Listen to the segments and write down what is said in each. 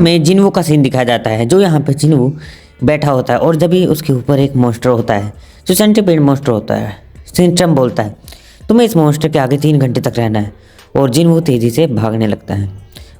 में जिन्वो का सीन दिखाया जाता है, जो यहाँ पे जिन्वो बैठा होता है और जब भी उसके ऊपर एक मॉन्स्टर होता है जो सेंटीपीड मॉन्स्टर होता है। सिंट्रम बोलता है तुम्हें इस मॉन्स्टर के आगे 3 घंटे तक रहना है और जिन्वो तेज़ी से भागने लगता है।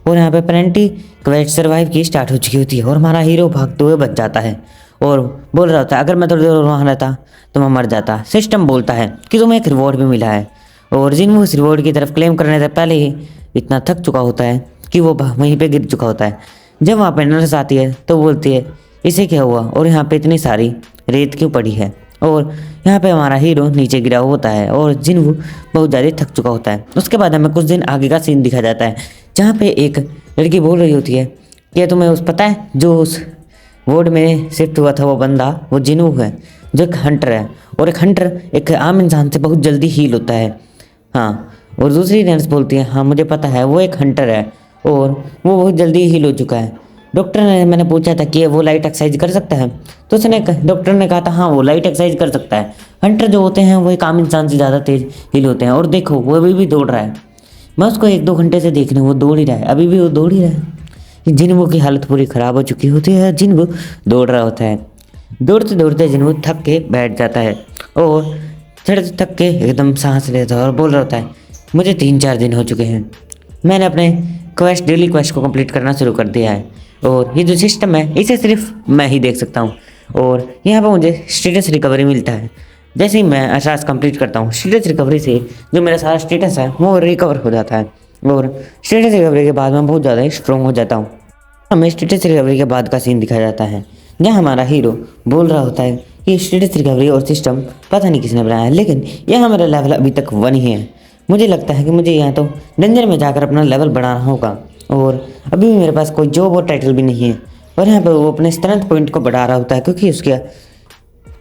और यहाँ पे पेनल्टी क्वेस्ट सर्वाइव की स्टार्ट हो चुकी होती है और हमारा हीरो भागते हुए बच जाता है और बोल रहा होता है अगर मैं थोड़ी देर वहाँ रहता तो मैं मर जाता। सिस्टम बोलता है कि तुम्हें एक रिवॉर्ड भी मिला है और जिन्वो उस रिवॉर्ड की तरफ क्लेम करने से पहले ही इतना थक चुका होता है कि वो वहीं पे गिर चुका होता है। जब वहाँ पे नर्स आती है तो बोलती है इसे क्या हुआ और यहाँ पे इतनी सारी रेत क्यों पड़ी है। और यहाँ पे हमारा हीरो नीचे गिरा होता है और जिन्वो बहुत ज़्यादा थक चुका होता है। उसके बाद हमें कुछ दिन आगे का सीन दिखाया जाता है जहाँ पे एक लड़की बोल रही होती है कि तुम्हें उस पता है जो उस वार्ड में शिफ्ट हुआ था वो बंदा वो जिन्वो है जो एक हंटर है और एक हंटर एक आम इंसान से बहुत जल्दी हील होता है। हाँ, और दूसरी नर्स बोलती है हाँ मुझे पता है वो एक हंटर है और वो बहुत जल्दी हील हो चुका है। डॉक्टर ने मैंने पूछा था कि वो लाइट एक्सरसाइज कर सकता है तो डॉक्टर ने कहा था हाँ वो लाइट एक्सरसाइज कर सकता है। हंटर जो होते हैं वो एक आम इंसान से ज़्यादा तेज हील होते हैं और देखो वो अभी भी दौड़ रहा है। मैं उसको 1-2 घंटे से देख रहा हूँ वो दौड़ ही रहा है, अभी भी वो दौड़ ही रहा है। जिन्वो की हालत पूरी ख़राब हो चुकी होती है, जिन्वो दौड़ रहा होता है। दौड़ते दौड़ते जिन्वो थक के बैठ जाता है और चढ़ते थक के एकदम सांस लेता है और बोल रहा होता है मुझे 3-4 दिन हो चुके हैं, मैंने अपने डेली क्वेस्ट को कंप्लीट करना शुरू कर दिया है और ये जो सिस्टम है इसे सिर्फ मैं ही देख सकता हूँ और यहाँ पर मुझे स्टेटस रिकवरी मिलता है। जैसे ही मैं टास्क कंप्लीट करता हूँ स्टेटस रिकवरी से जो मेरा सारा स्टेटस है वो रिकवर हो जाता है और स्टेटस रिकवरी के बाद मैं बहुत ज़्यादा स्ट्रॉन्ग हो जाता हूँ। हमें स्टेटस रिकवरी के बाद का सीन दिखाया जाता है जहाँ हमारा हीरो बोल रहा होता है कि स्टेटस रिकवरी और सिस्टम पता नहीं किसने बनाया है, लेकिन यहाँ मेरा लेवल अभी तक 1 ही है। मुझे लगता है कि मुझे यहाँ तो डंजन में जाकर अपना लेवल बढ़ाना होगा और अभी भी मेरे पास कोई जॉब और टाइटल भी नहीं है। और यहाँ पर वो अपने स्ट्रेंथ पॉइंट को बढ़ा रहा होता है क्योंकि उसके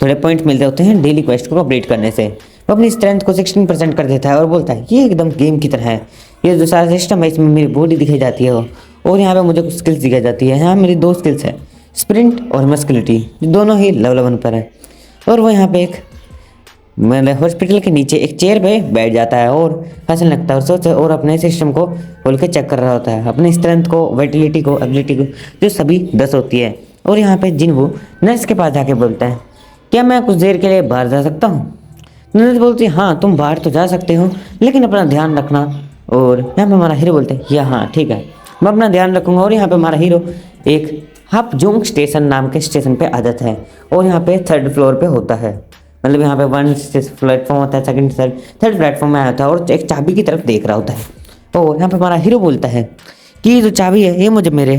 थोड़े पॉइंट मिलते होते हैं डेली क्वेस्ट को कंप्लीट करने से। वो अपनी स्ट्रेंथ को 16% कर देता है और बोलता है ये एकदम गेम की तरह है, ये जो सारा सिस्टम है इसमें मेरी बॉडी दिखाई जाती है और यहाँ पे मुझे कुछ स्किल्स दिखाई जाती है। यहाँ मेरी 2 स्किल्स है स्प्रिंट और मस्कुलिटी, दोनों ही लेवल 1 पर है। और वो यहाँ पे एक मैंने हॉस्पिटल के नीचे एक चेयर पे बैठ जाता है और हंसने लगता है और सोच और अपने सिस्टम को खोल के चेक कर रहा होता है, अपनी स्ट्रेंथ को, वाइटलिटी को, एबिलिटी को, जो सभी 10 होती है। और यहाँ पे जिन्वो नर्स के पास जाके बोलता है क्या मैं कुछ देर के लिए बाहर जा सकता हूँ। नर्स बोलती है हाँ तुम बाहर तो जा सकते हो लेकिन अपना ध्यान रखना। और यहाँ पे हमारा हीरो बोलते हैं हाँ ठीक है मैं अपना ध्यान रखूँगा। और यहाँ पे हमारा हीरो एक हापजुंग स्टेशन नाम के स्टेशन पे आ जाता है और यहाँ पे 3rd फ्लोर पे होता है, मतलब यहाँ पे 1 प्लेटफॉर्म होता है, 2nd 3rd प्लेटफॉर्म में आया होता है और एक चाबी की तरफ देख रहा होता है। और यहाँ पे हमारा हीरो बोलता है कि ये जो चाबी है ये मुझे मेरे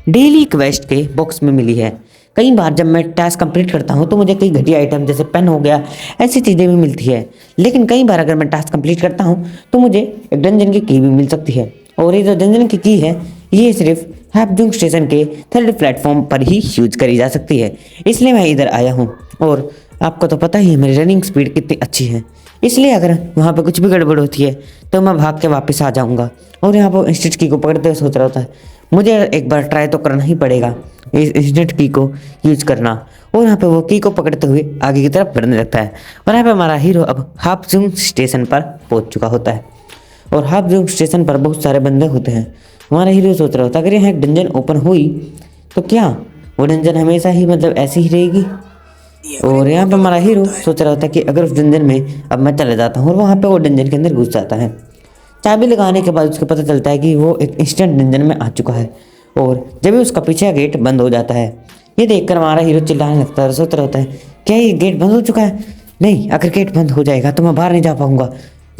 डेली क्वेस्ट के बॉक्स में मिली है। कई बार जब मैं टास्क कंप्लीट करता हूँ तो मुझे कई घटिया आइटम जैसे पेन हो गया ऐसी चीज़ें भी मिलती है, लेकिन कई बार अगर मैं टास्क कंप्लीट करता हूँ तो मुझे एक डंजन की की भी मिल सकती है। और ये जो डंजन की की है ये सिर्फ हापजुंग स्टेशन के 3rd प्लेटफॉर्म पर ही यूज करी जा सकती है, इसलिए मैं इधर आया हूँ। और आपको तो पता ही है मेरी रनिंग स्पीड कितनी अच्छी है, इसलिए अगर वहाँ पे कुछ भी गड़बड़ होती है तो मैं भाग के वापस आ जाऊँगा। और यहाँ पर इंस्टेंट की को पकड़ते हुए सोच रहा होता है मुझे एक बार ट्राई तो करना ही पड़ेगा इस इंस्टेंट की को यूज करना। और यहाँ पे वो की को पकड़ते हुए आगे की तरफ बढ़ने लगता है और यहाँ पे हमारा हीरो अब हापजुंग स्टेशन पर पहुँच चुका होता है और हापजुंग स्टेशन पर बहुत सारे बंदे होते हैं। हमारा हीरो सोच रहा होता है अगर यहाँ एक डंजन ओपन हुई तो क्या वो डंजन हमेशा ही मतलब ऐसी ही रहेगी। और यहाँ पे हमारा हीरो सोच रहा होता है कि अगर उस डंजन में अब मैं चले जाता हूँ और वहाँ पे वो डंजन के अंदर घुस जाता है। चाबी लगाने के बाद उसको पता चलता है कि वो एक इंस्टेंट डंजन में आ चुका है और जब भी उसका पीछे गेट बंद हो जाता है ये देखकर हमारा हीरो चिल्लाने लगता है, सोच रहा होता है क्या ये गेट बंद हो चुका है, नहीं अगर गेट बंद हो जाएगा तो मैं बाहर नहीं जा पाऊँगा।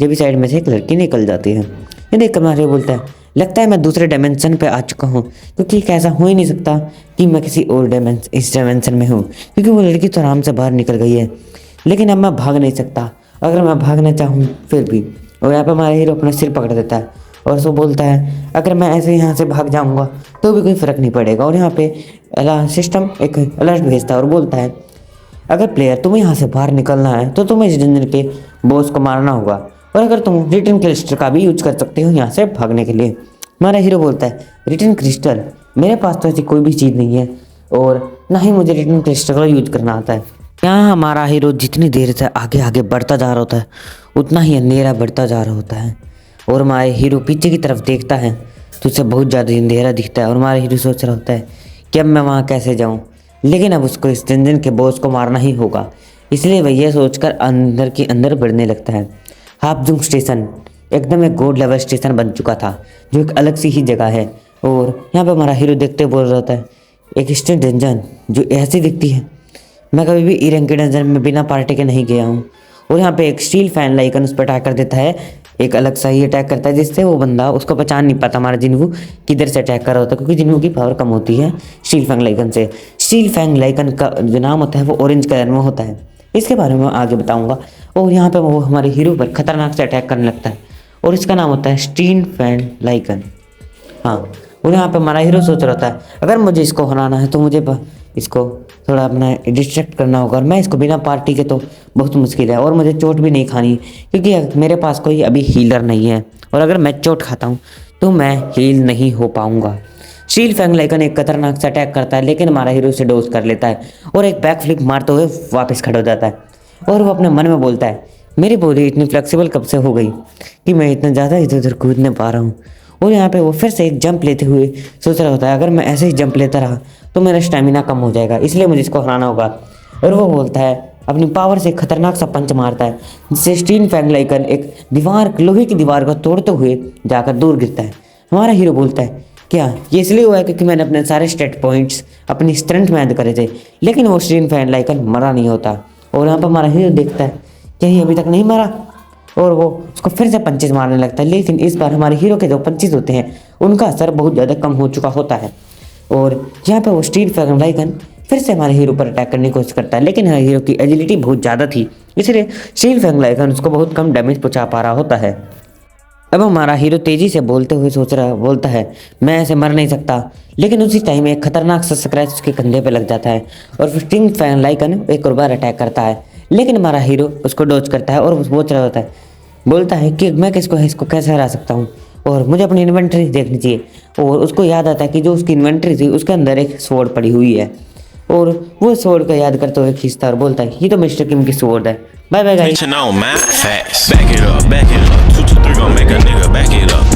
जब भी साइड में से एक लड़की निकल जाती है ये देखकर हमारा हीरो बोलता है लगता है मैं दूसरे डायमेंशन पे आ चुका हूँ, क्योंकि ऐसा हो ही नहीं सकता कि मैं किसी और इस डायमेंशन में हूँ, क्योंकि वो लड़की तो आराम से बाहर निकल गई है लेकिन अब मैं भाग नहीं सकता अगर मैं भागना चाहूँ फिर भी। और यहाँ पे हमारा हीरो अपना सिर पकड़ देता है और उसको बोलता है अगर मैं ऐसे यहाँ से भाग जाऊँगा तो भी कोई फ़र्क नहीं पड़ेगा। और यहाँ पे सिस्टम एक अलर्ट भेजता है और बोलता है अगर प्लेयर तुम्हें यहाँ से बाहर निकलना है तो तुम्हें इस डंजन के बॉस को मारना होगा और अगर तुम रिटर्न क्रिस्टल का भी यूज कर सकते हो यहाँ से भागने के लिए। हमारा हीरो बोलता है रिटर्न क्रिस्टल, मेरे पास तो ऐसी कोई भी चीज़ नहीं है और ना ही मुझे रिटर्न क्रिस्टल का यूज करना आता है। यहाँ हमारा हीरो जितनी देर से आगे आगे बढ़ता जा रहा होता है उतना ही अंधेरा बढ़ता जा रहा होता है और हमारे हीरो पीछे की तरफ देखता है तो उसे बहुत ज़्यादा अंधेरा दिखता है और हमारा हीरो सोच रहा होता है कि अब मैं वहाँ कैसे जाऊँ, लेकिन अब उसको इस जंजन के बॉस को मारना ही होगा। इसलिए वह यह सोचकर अंदर के अंदर बढ़ने लगता है। हापजुंग स्टेशन एकदम एक गोल्ड लेवल स्टेशन बन चुका था, जो एक अलग सी ही जगह है। और यहाँ पे हमारा हीरो देखते बोल रहा होता है, एक स्टेट डंजन जो ऐसी दिखती है, मैं कभी भी ई रैंक के डंजन में बिना पार्टी के नहीं गया हूँ। और यहाँ पे एक स्टील फैन लाइकन उस पर अटैक कर देता है, एक अलग सा ही अटैक करता है, जिससे वो बंदा उसको पहचान नहीं पाता हमारा जिन्वू किधर से अटैक कर रहा होता है, क्योंकि जिन्वू की पावर कम होती है स्टील फैंग लाइकन से। स्टील फैंग लाइकन का जो नाम होता है वो ऑरेंज कलर में होता है, इसके बारे में आगे बताऊँगा। और यहाँ पर वो हमारे हीरो पर खतरनाक से अटैक करने लगता है और इसका नाम होता है स्टील फैंग लाइकन। हाँ, और यहाँ पे हमारा हीरो सोच रहा था अगर मुझे इसको हराना है तो मुझे इसको थोड़ा अपना डिस्ट्रैक्ट करना होगा, और मैं इसको बिना पार्टी के तो बहुत मुश्किल है, और मुझे चोट भी नहीं खानी क्योंकि मेरे पास कोई अभी हीलर नहीं है, और अगर मैं चोट खाता हूँ तो मैं हील नहीं हो पाऊँगा। स्टील फैंग लाइकन एक खतरनाक सा अटैक करता है, लेकिन हमारा हीरो उसे डोज कर लेता है और एक बैक फ्लिप मारते हुए वापस खड़ा हो जाता है। और वो अपने मन में बोलता है, मेरी बॉडी इतनी फ्लेक्सिबल कब से हो गई कि मैं इतना ज़्यादा इधर उधर कूद नहीं पा रहा हूँ। और यहाँ पे वो फिर से एक जंप लेते हुए सोच रहा होता है, अगर मैं ऐसे ही जंप लेता रहा तो मेरा स्टेमिना कम हो जाएगा, इसलिए मुझे इसको हराना होगा। और वो बोलता है, अपनी पावर से खतरनाक सा पंच मारता है, जिससे स्टील फैंग लाइकन एक दीवार, लोहे की दीवार को तोड़ते हुए जाकर दूर गिरता है। हमारा हीरो बोलता है, क्या ये इसलिए हुआ है क्योंकि मैंने अपने सारे स्टेट पॉइंट्स अपनी स्ट्रेंथ में ऐड करे थे, लेकिन वो स्टील फैंग लाइकन मरा नहीं होता। और यहाँ पर हमारा हीरो देखता है कि ये अभी तक नहीं मरा, और वो उसको फिर से पंचेस मारने लगता है, लेकिन इस बार हमारे हीरो के जो पंचेस होते हैं उनका असर बहुत ज़्यादा कम हो चुका होता है। और यहाँ पे वो स्टील फैंग लाइकन फिर से हमारे हीरो पर अटैक करने की कोशिश करता है, लेकिन हमारे हीरो की एजिलिटी बहुत ज़्यादा थी, इसलिए स्टील फैंग लाइकन उसको बहुत कम डैमेज पहुँचा पा रहा होता है। अब हमारा हीरो तेज़ी से बोलते हुए बोलता है, मैं ऐसे मर नहीं सकता, लेकिन उसी टाइम एक खतरनाक सा स्क्रैच उसके कंधे पे लग जाता है और फिर स्टील फैंग लाइकन एक और बार अटैक करता है, लेकिन हमारा हीरो उसको डॉज करता है और वो सोच रहा होता है, बोलता है कि मैं इसको कैसे हरा सकता हूँ और मुझे अपनी इन्वेंट्री देखनी चाहिए। और उसको याद आता है कि जो उसकी इन्वेंट्री थी उसके अंदर एक स्वॉर्ड पड़ी हुई है, और वो स्वॉर्ड को याद करते हुए खींचता और बोलता है, ये तो मिस्टर किम की स्वॉर्ड है। Bye bye guys. Bitchin' on my facts. Back it up, back it up. 2, 2, 3 gon' make a nigga back it up.